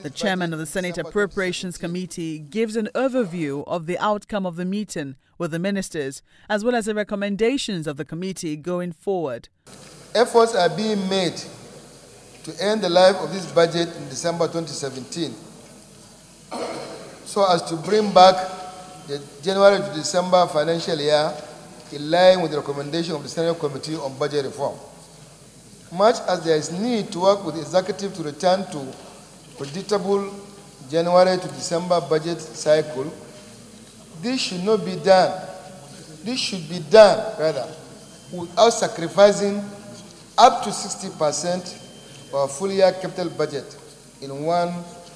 The chairman of the Senate Appropriations Committee gives an overview of the outcome of the meeting with the ministers, as well as the recommendations of the committee going forward. Efforts are being made to end the life of this budget in December 2017, so as to bring back the January to December financial year in line with the recommendation of the Senate Committee on Budget Reform. Much as there is need to work with the executive to return to predictable January to December budget cycle, this should not be done. This should be done, rather, without sacrificing up to 60% of our full-year capital budget in one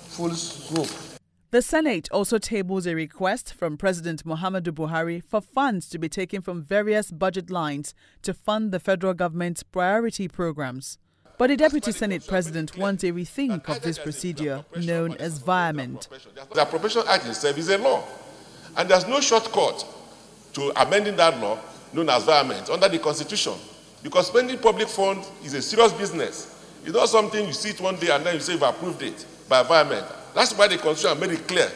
full swoop. The Senate also tables a request from President Muhammadu Buhari for funds to be taken from various budget lines to fund the federal government's priority programs. But the Deputy Senate President wants a rethink of this procedure known as virement. The Appropriation Act itself is a law, and there's no shortcut to amending that law known as virement under the Constitution, because spending public funds is a serious business. It's not something you see it one day and then you say you've approved it by virement. That's why the Constitution made it clear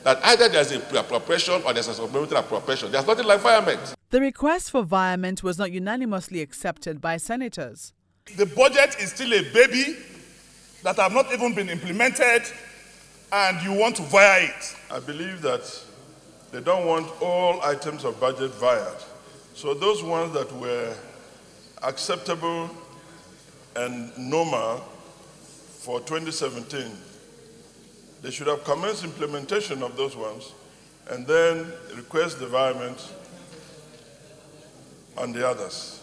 that either there's a pre-appropriation or there's a supplementary appropriation. There's nothing like virement. The request for virement was not unanimously accepted by senators. The budget is still a baby that have not even been implemented, and you want to via it. I believe that they don't want all items of budget vired. So those ones that were acceptable and normal for 2017, they should have commenced implementation of those ones and then request the virement on the others.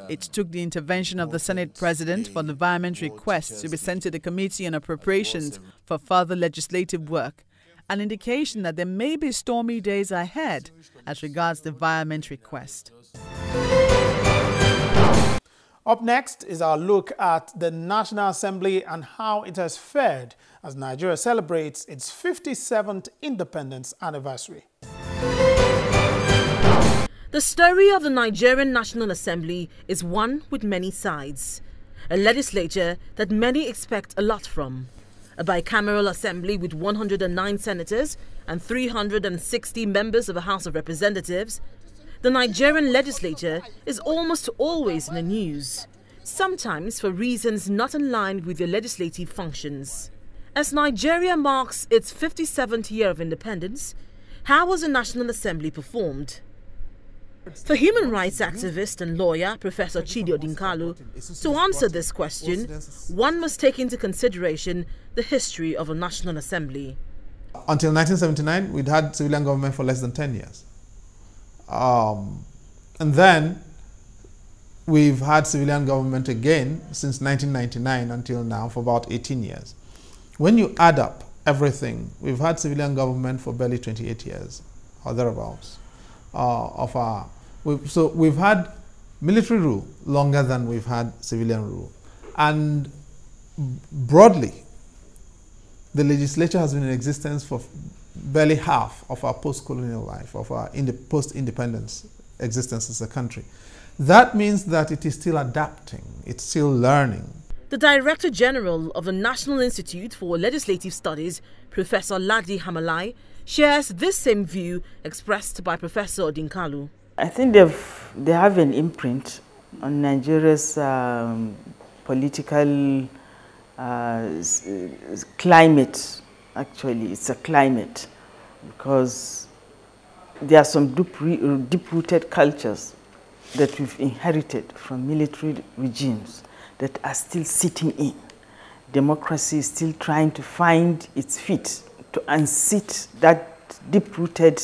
It took the intervention of the Senate President for the virement request to be sent to the Committee on Appropriations for further legislative work, an indication that there may be stormy days ahead as regards the virement request. Up next is our look at the National Assembly and how it has fared as Nigeria celebrates its 57th independence anniversary. The story of the Nigerian National Assembly is one with many sides. A legislature that many expect a lot from. A bicameral assembly with 109 senators and 360 members of the House of Representatives. The Nigerian legislature is almost always in the news, sometimes for reasons not in line with their legislative functions. As Nigeria marks its 57th year of independence, how was the National Assembly performed? For human rights activist and lawyer Professor Chidi Odinkalu, to answer this question, one must take into consideration the history of a National Assembly. Until 1979, we'd had civilian government for less than 10 years. And then we've had civilian government again since 1999 until now for about 18 years. When you add up everything, we've had civilian government for barely 28 years or thereabouts. So we've had military rule longer than we've had civilian rule. And broadly, the legislature has been in existence for barely half of our post-colonial life, of our post-independence existence as a country. That means that it is still adapting, it's still learning. The Director General of the National Institute for Legislative Studies, Professor Ladi Hamalai, shares this same view expressed by Professor Odinkalu. I think they have an imprint on Nigeria's political climate. Actually, it's a climate because there are some deep-rooted cultures that we've inherited from military regimes that are still sitting in. Democracy is still trying to find its feet to unseat that deep-rooted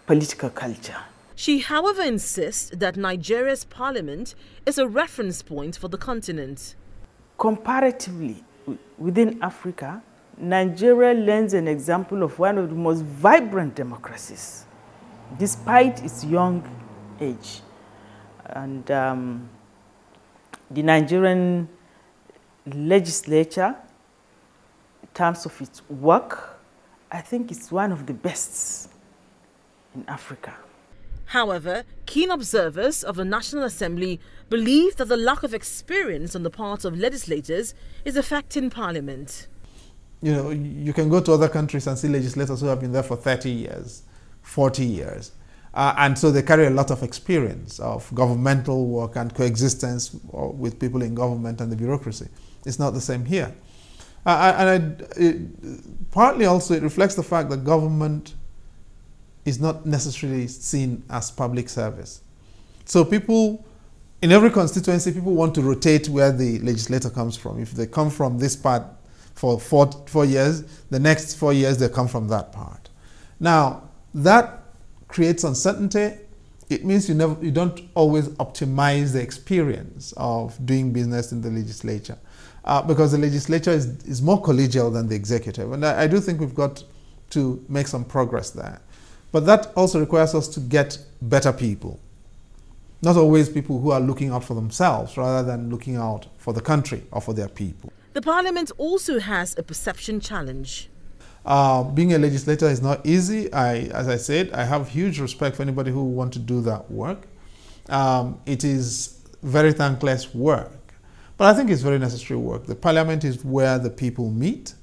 political culture. She, however, insists that Nigeria's parliament is a reference point for the continent. Comparatively, within Africa, Nigeria lends an example of one of the most vibrant democracies, despite its young age. And the Nigerian legislature, in terms of its work, I think it's one of the best in Africa. However, keen observers of the National Assembly believe that the lack of experience on the part of legislators is affecting Parliament. you know, you can go to other countries and see legislators who have been there for 30 years, 40 years. And so they carry a lot of experience of governmental work and coexistence with people in government and the bureaucracy. It's not the same here. Partly also it reflects the fact that government is not necessarily seen as public service. So people, in every constituency, people want to rotate where the legislator comes from. If they come from this part for 4 years, the next 4 years they come from that part. Now, that creates uncertainty. It means you don't always optimize the experience of doing business in the legislature because the legislature is more collegial than the executive. And I do think we've got to make some progress there. But that also requires us to get better people. Not always people who are looking out for themselves rather than looking out for the country or for their people. The parliament also has a perception challenge. Being a legislator is not easy. As I said, I have huge respect for anybody who wants to do that work. It is very thankless work, but I think it's very necessary work. The parliament is where the people meet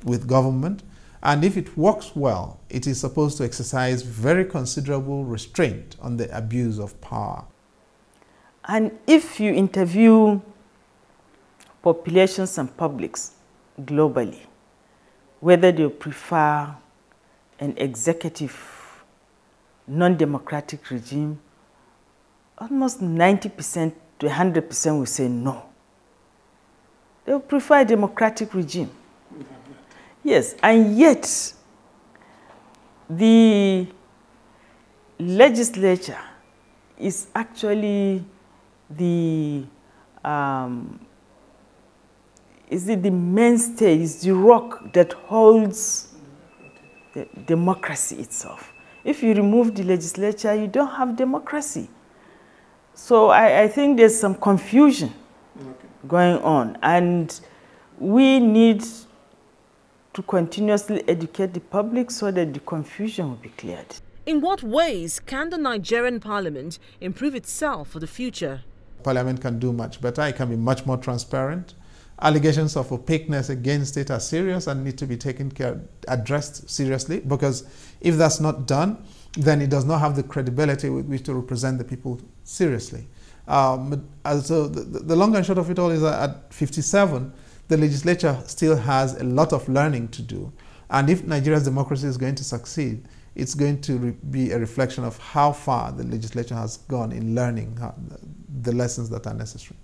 with government, and if it works well, it is supposed to exercise very considerable restraint on the abuse of power. And if you interview populations and publics globally, whether they prefer an executive, non-democratic regime, almost 90% to 100% will say no. They will prefer a democratic regime. Yes, and yet the legislature is actually the the mainstay, is the rock that holds the democracy itself. If you remove the legislature, you don't have democracy. So I think there's some confusion going on, and we need to continuously educate the public so that the confusion will be cleared. In what ways can the Nigerian parliament improve itself for the future? Parliament can do much better. It can be much more transparent. Allegations of opaqueness against it are serious and need to be addressed seriously, because if that's not done, then it does not have the credibility with which to represent the people seriously. So the long and short of it all is that at 57, the legislature still has a lot of learning to do. And if Nigeria's democracy is going to succeed, it's going to be a reflection of how far the legislature has gone in learning the lessons that are necessary.